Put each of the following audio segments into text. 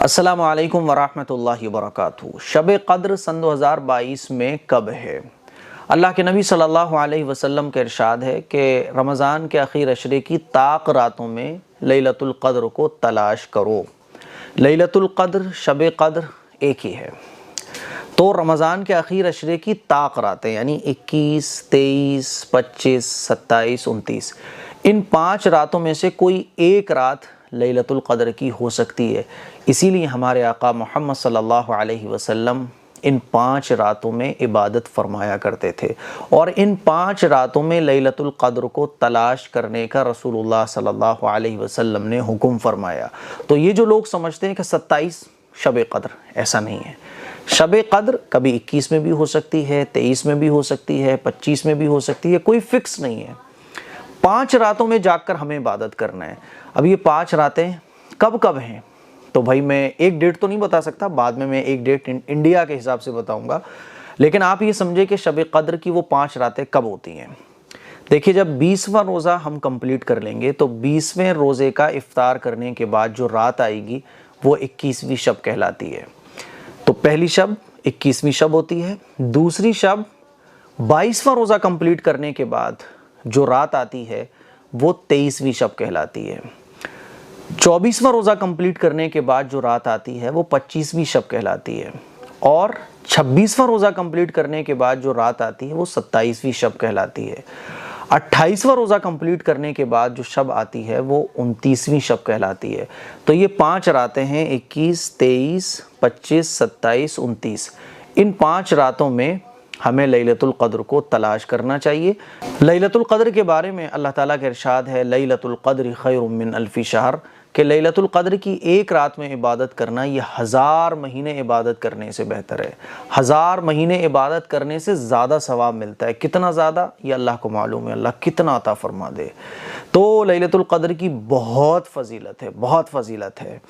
अस्सलामु अलैकुम वरहमतुल्लाहि वबरकातुहू। शब क़द्र सन 2022 में कब है? अल्लाह के नबी सल्लल्लाहु अलैहि वसल्लम का इरशाद है कि रमज़ान के आखिर अशरे की ताक रातों में लैलतुल क़द्र को तलाश करो। लैलतुल क़द्र शब क़द्र एक ही है। तो रमज़ान के आखिर अशरे की ताक रातें यानी 21, 23, 25, 27, 29, इन 5 रातों में से कोई एक रात लैलतुल क़द्र की हो सकती है। इसीलिए हमारे आका मोहम्मद सल्लल्लाहु अलैहि वसल्लम इन 5 रातों में इबादत फरमाया करते थे और इन 5 रातों में लैलतुल क़द्र को तलाश करने का रसूलुल्लाह सल्लल्लाहु अलैहि वसल्लम ने हुक्म फरमाया। तो ये जो लोग समझते हैं कि 27 शब क़द्र, ऐसा नहीं है। शब क़द्र कभी 21 में भी हो सकती है, 23 में भी हो सकती है, 25 में भी हो सकती है, कोई फिक्स नहीं है। 5 रातों में जाकर हमें इबादत करना है। अब ये 5 रातें कब कब हैं? तो भाई मैं एक डेट तो नहीं बता सकता, बाद में मैं एक डेट इंडिया के हिसाब से बताऊंगा, लेकिन आप ये समझे कि शब क़द्र की वो 5 रातें कब होती हैं। देखिए, जब 20वां रोज़ा हम कंप्लीट कर लेंगे तो 20वें रोज़े का इफ्तार करने के बाद जो रात आएगी वो 21वीं शब कहलाती है। तो पहली शब 21वीं शब होती है। दूसरी शब 22वां रोज़ा कंप्लीट करने के बाद जो रात आती है वो 23वीं शब कहलाती है। 24वां रोज़ा कंप्लीट करने के बाद जो रात आती है वो 25वीं शब कहलाती है और 26वां रोज़ा कंप्लीट करने के बाद जो रात आती है वो 27वीं शब कहलाती है। 28वां रोज़ा कंप्लीट करने के बाद जो शब आती है वो 29वीं शब कहलाती है। तो ये 5 रातें हैं, 21, 23, 25, 27, 29। इन 5 रातों में हमें लैलतुल क़द्र को तलाश करना चाहिए। लैलतुल क़द्र के बारे में अल्लाह ताला का इरशाद है, लैलतुल क़द्र खैरुम मिन अल्फ़ि शहर, कि लैलतुल क़द्र की एक रात में इबादत करना ये 1000 महीने इबादत करने से बेहतर है। 1000 महीने इबादत करने से ज़्यादा सवाब मिलता है। कितना ज़्यादा ये अल्लाह को मालूम है, अल्लाह कितना अता फरमा दे। तो लैलतुल क़द्र की बहुत फ़जीलत है, बहुत फ़जीलत है।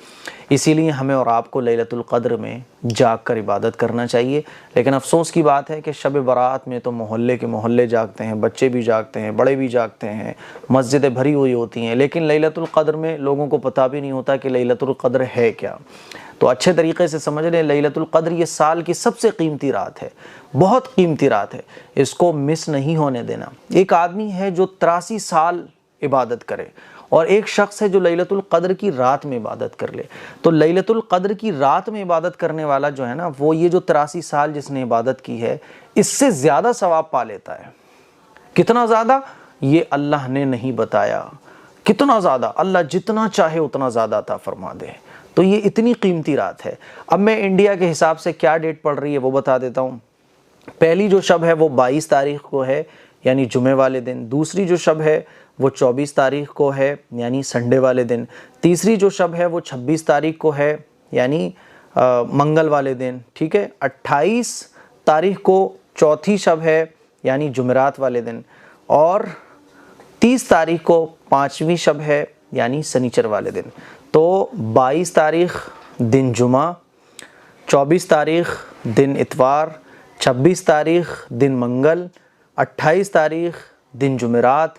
इसीलिए हमें और आपको लैलतुल क़द्र में जाग कर इबादत करना चाहिए। लेकिन अफसोस की बात है कि शब बारात में तो मोहल्ले के मोहल्ले जागते हैं, बच्चे भी जागते हैं, बड़े भी जागते हैं, मस्जिदें भरी हुई होती हैं, लेकिन लैलतुल क़द्र में लोगों को पता भी नहीं होता कि लैलतुल क़द्र है क्या। तो अच्छे तरीके से समझ लें, लैलतुल क़द्र ये साल की सबसे कीमती रात है, बहुत कीमती रात है, इसको मिस नहीं होने देना। एक आदमी है जो 83 साल इबादत करे और एक शख्स है जो लैलतुल क़द्र की रात में इबादत कर ले। तो लैलतुल क़द्र की रात में इबादत करने वाला जो है ना, वो ये जो 83 साल जिसने इबादत की है इससे ज़्यादा सवाब पा लेता है। कितना ज़्यादा ये अल्लाह ने नहीं बताया, कितना ज़्यादा, अल्लाह जितना चाहे उतना ज़्यादा अता फरमा दे। तो ये इतनी कीमती रात है। अब मैं इंडिया के हिसाब से क्या डेट पड़ रही है वो बता देता हूँ। पहली जो शब है वो 22 तारीख़ को है, यानी जुमे वाले दिन। दूसरी जो शब है वो 24 तारीख़ को है, यानी संडे वाले दिन। तीसरी जो शब है वो 26 तारीख़ को है, यानी मंगल वाले दिन। ठीक है। 28 तारीख़ को चौथी शब है, यानी जुमेरात वाले दिन। और 30 तारीख़ को 5वीं शब है, यानी शनिचर वाले दिन। तो 22 तारीख़ दिन जुमा, 24 तारीख़ दिन इतवार, 26 तारीख़ दिन मंगल, 28 तारीख़ दिन जुमेरात,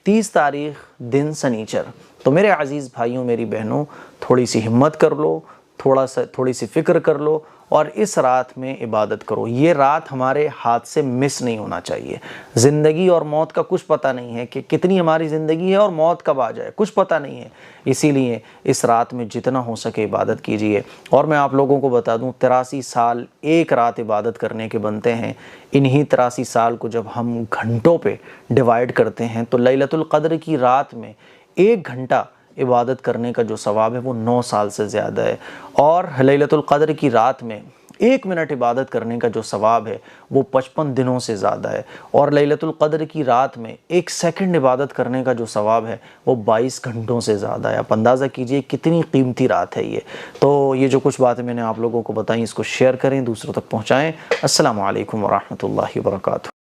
30 तारीख़ दिन शनिचर। तो मेरे अज़ीज़ भाइयों, मेरी बहनों, थोड़ी सी हिम्मत कर लो, थोड़ी सी फ़िक्र कर लो और इस रात में इबादत करो। ये रात हमारे हाथ से मिस नहीं होना चाहिए। ज़िंदगी और मौत का कुछ पता नहीं है कि कितनी हमारी ज़िंदगी है और मौत कब आ जाए, कुछ पता नहीं है। इसीलिए इस रात में जितना हो सके इबादत कीजिए। और मैं आप लोगों को बता दूं, 83 साल एक रात इबादत करने के बनते हैं। इन्हीं 83 साल को जब हम घंटों पे डिवाइड करते हैं तो लैलतुल क़द्र की रात में 1 घंटा इबादत करने का जो सवाब है वो 9 साल से ज़्यादा है। और लैलतुल क़द्र की रात में 1 मिनट इबादत करने का जो सवाब है वो 55 दिनों से ज़्यादा है। और लैलतुल क़द्र की रात में 1 सेकंड इबादत करने का जो सवाब है वो 22 घंटों से ज़्यादा है। आप अंदाज़ा कीजिए कितनी कीमती रात है ये। तो ये जो कुछ बातें मैंने आप लोगों को बताई, इसको शेयर करें, दूसरों तक पहुँचाएँ। अस्सलामु अलैकुम वरहमतुल्लाहि वबरकातुहू।